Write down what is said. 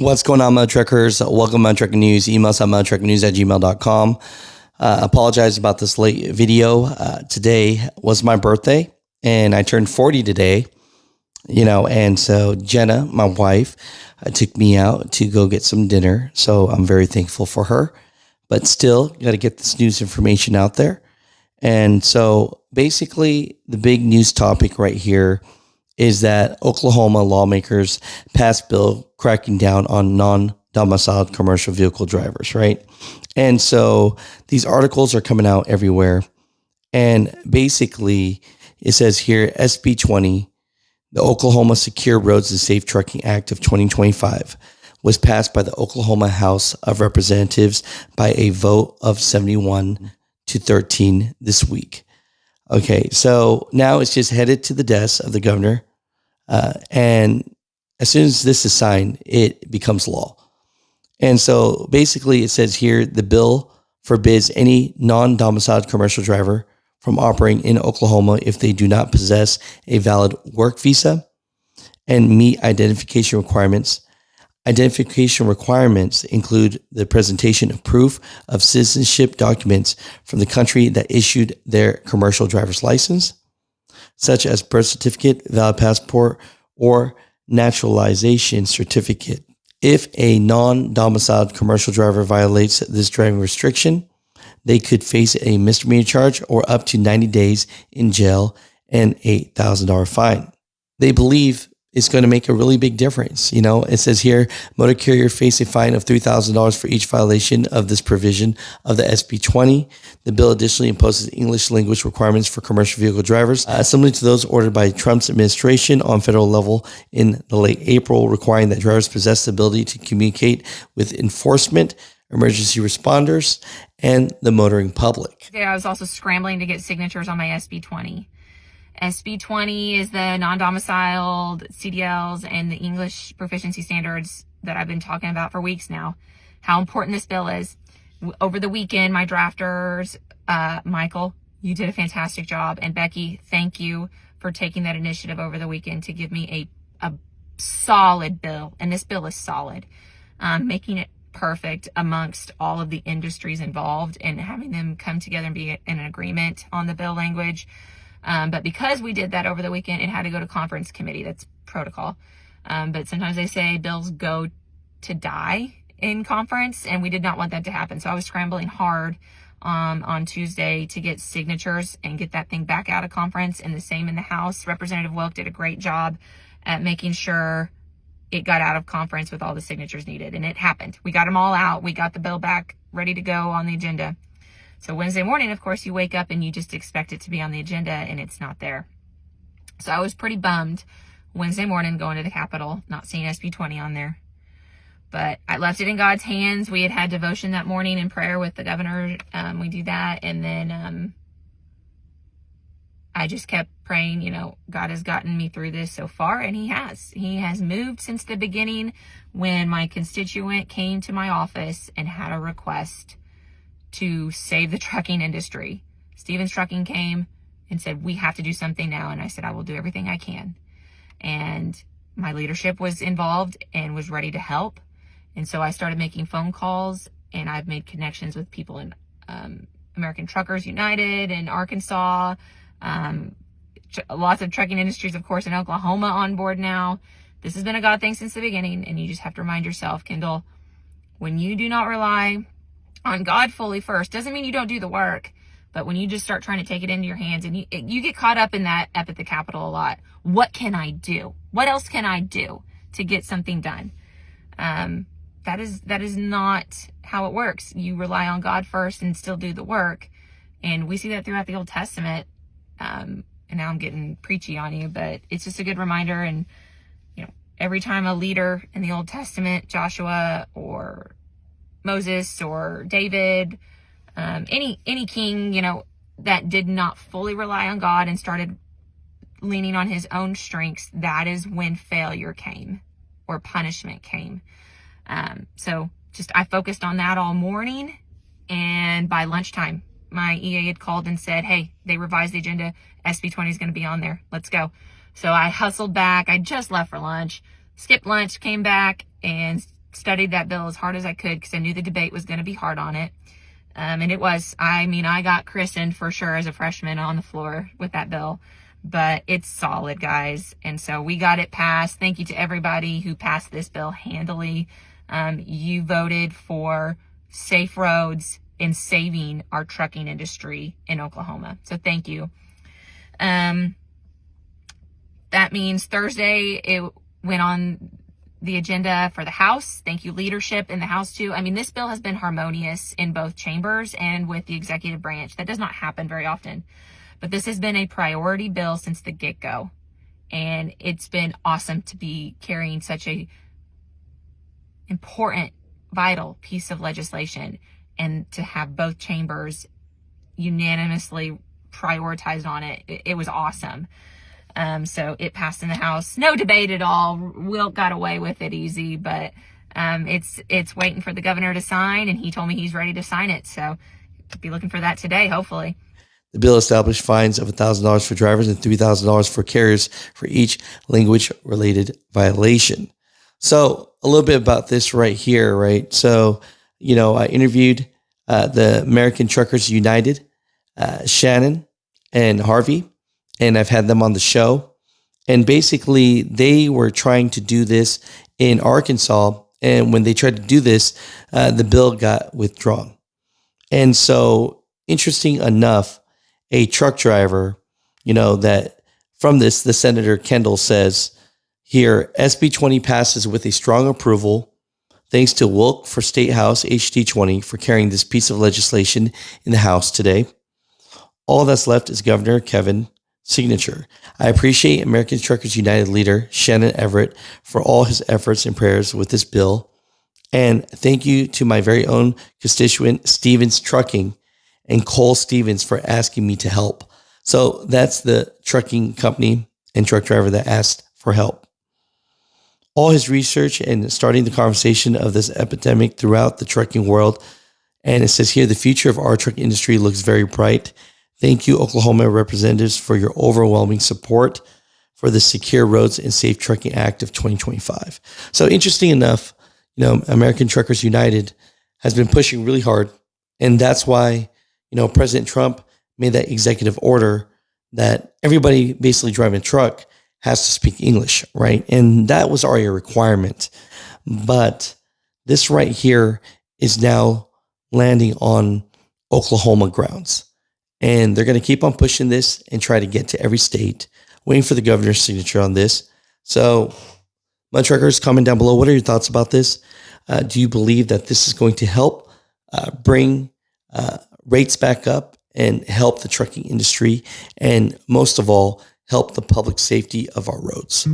What's going on, Muthatruckers? Welcome to Muthatruckernews. Email us at muthatruckernews@gmail.com. Apologize about this late video. Today was my birthday, and I turned 40 today. And so Jenna, my wife, took me out to go get some dinner. So I'm very thankful for her. But still, got to get this news information out there. And so basically, the big news topic right here is that Oklahoma lawmakers passed bill cracking down on non-domiciled commercial vehicle drivers, right? And so these articles are coming out everywhere. And basically, it says here, SB 20, the Oklahoma Secure Roads and Safe Trucking Act of 2025, was passed by the Oklahoma House of Representatives by a vote of 71 to 13 this week. Okay, so now it's just headed to the desk of the governor, and as soon as this is signed, it becomes law. And so basically it says here, the bill forbids any non-domiciled commercial driver from operating in Oklahoma if they do not possess a valid work visa and meet identification requirements. Identification requirements include the presentation of proof of citizenship documents from the country that issued their commercial driver's license, such as birth certificate, valid passport, or naturalization certificate. If a non-domiciled commercial driver violates this driving restriction, they could face a misdemeanor charge or up to 90 days in jail and $8,000 fine. They believe it's going to make a really big difference. It says here, motor carrier face a fine of $3,000 for each violation of this provision of the SB 20. The bill additionally imposes English language requirements for commercial vehicle drivers, similar to those ordered by Trump's administration on federal level in the late April, requiring that drivers possess the ability to communicate with enforcement, emergency responders, and the motoring public. Yeah, I was also scrambling to get signatures on my SB 20. SB 20 is the non-domiciled CDLs and the English proficiency standards that I've been talking about for weeks now. How important this bill is. Over the weekend, my drafters, Michael, you did a fantastic job. And Becky, thank you for taking that initiative over the weekend to give me a solid bill. And this bill is solid. Making it perfect amongst all of the industries involved and having them come together and be in an agreement on the bill language. But because we did that over the weekend, it had to go to conference committee. That's protocol. But sometimes they say bills go to die in conference, and we did not want that to happen. So I was scrambling hard on Tuesday to get signatures and get that thing back out of conference, and the same in the House. Representative Wilk did a great job at making sure it got out of conference with all the signatures needed, and it happened. We got them all out. We got the bill back ready to go on the agenda. So Wednesday morning, of course, you wake up and you just expect it to be on the agenda, and it's not there. So I was pretty bummed Wednesday morning going to the Capitol, not seeing SB 20 on there. But I left it in God's hands. We had devotion that morning in prayer with the governor. We do that. And then I just kept praying, God has gotten me through this so far, and he has. He has moved since the beginning when my constituent came to my office and had a request to save the trucking industry. Stevens Trucking came and said, we have to do something now. And I said, I will do everything I can. And my leadership was involved and was ready to help. And so I started making phone calls, and I've made connections with people in American Truckers United in Arkansas. Lots of trucking industries, of course, in Oklahoma on board now. This has been a God thing since the beginning. And you just have to remind yourself, Kendall, when you do not rely on God fully first, doesn't mean you don't do the work, but when you just start trying to take it into your hands, and you get caught up in that up at the Capitol a lot. What can I do? What else can I do to get something done? That is not how it works. You rely on God first and still do the work. And we see that throughout the Old Testament. And now I'm getting preachy on you, but it's just a good reminder. And, every time a leader in the Old Testament, Joshua or Moses or David, any king, that did not fully rely on God and started leaning on his own strengths, that is when failure came or punishment came. So I focused on that all morning, and by lunchtime, my EA had called and said, hey, they revised the agenda. SB 20 is going to be on there. Let's go. So I hustled back. I just left for lunch, skipped lunch, came back, and studied that bill as hard as I could because I knew the debate was going to be hard on it. And it was. I mean, I got christened for sure as a freshman on the floor with that bill, but it's solid, guys. And so we got it passed. Thank you to everybody who passed this bill handily. You voted for safe roads and saving our trucking industry in Oklahoma. So thank you. That means Thursday it went on the agenda for the House. Thank you, leadership in the House too. I mean, this bill has been harmonious in both chambers and with the executive branch. That does not happen very often, but this has been a priority bill since the get-go. And it's been awesome to be carrying such a important, vital piece of legislation and to have both chambers unanimously prioritized on it. It was awesome. So it passed in the House. No debate at all. Wilt got away with it easy, but it's waiting for the governor to sign, and he told me he's ready to sign it. So be looking for that today, hopefully. The bill established fines of $1,000 for drivers and $3,000 for carriers for each language-related violation. So a little bit about this right here, right? So, I interviewed the American Truckers United, Shannon and Harvey, and I've had them on the show. And basically, they were trying to do this in Arkansas. And when they tried to do this, the bill got withdrawn. And so, interesting enough, a truck driver, that from this, the Senator Kendall says here, SB 20 passes with a strong approval. Thanks to Wilk for State House HD 20 for carrying this piece of legislation in the House today. All that's left is Governor Kevin's signature. I appreciate American Truckers United leader Shannon Everett for all his efforts and prayers with this bill. And thank you to my very own constituent, Stevens Trucking, and Cole Stevens for asking me to help. So that's the trucking company and truck driver that asked for help. All his research and starting the conversation of this epidemic throughout the trucking world. And it says here, the future of our truck industry looks very bright. Thank you, Oklahoma representatives, for your overwhelming support for the Secure Roads and Safe Trucking Act of 2025. So interesting enough, American Truckers United has been pushing really hard. And that's why, President Trump made that executive order that everybody basically driving a truck has to speak English, right? And that was already a requirement. But this right here is now landing on Oklahoma grounds. And they're going to keep on pushing this and try to get to every state, waiting for the governor's signature on this. So, Mud Truckers, comment down below. What are your thoughts about this? Do you believe that this is going to help bring rates back up and help the trucking industry? And most of all, help the public safety of our roads?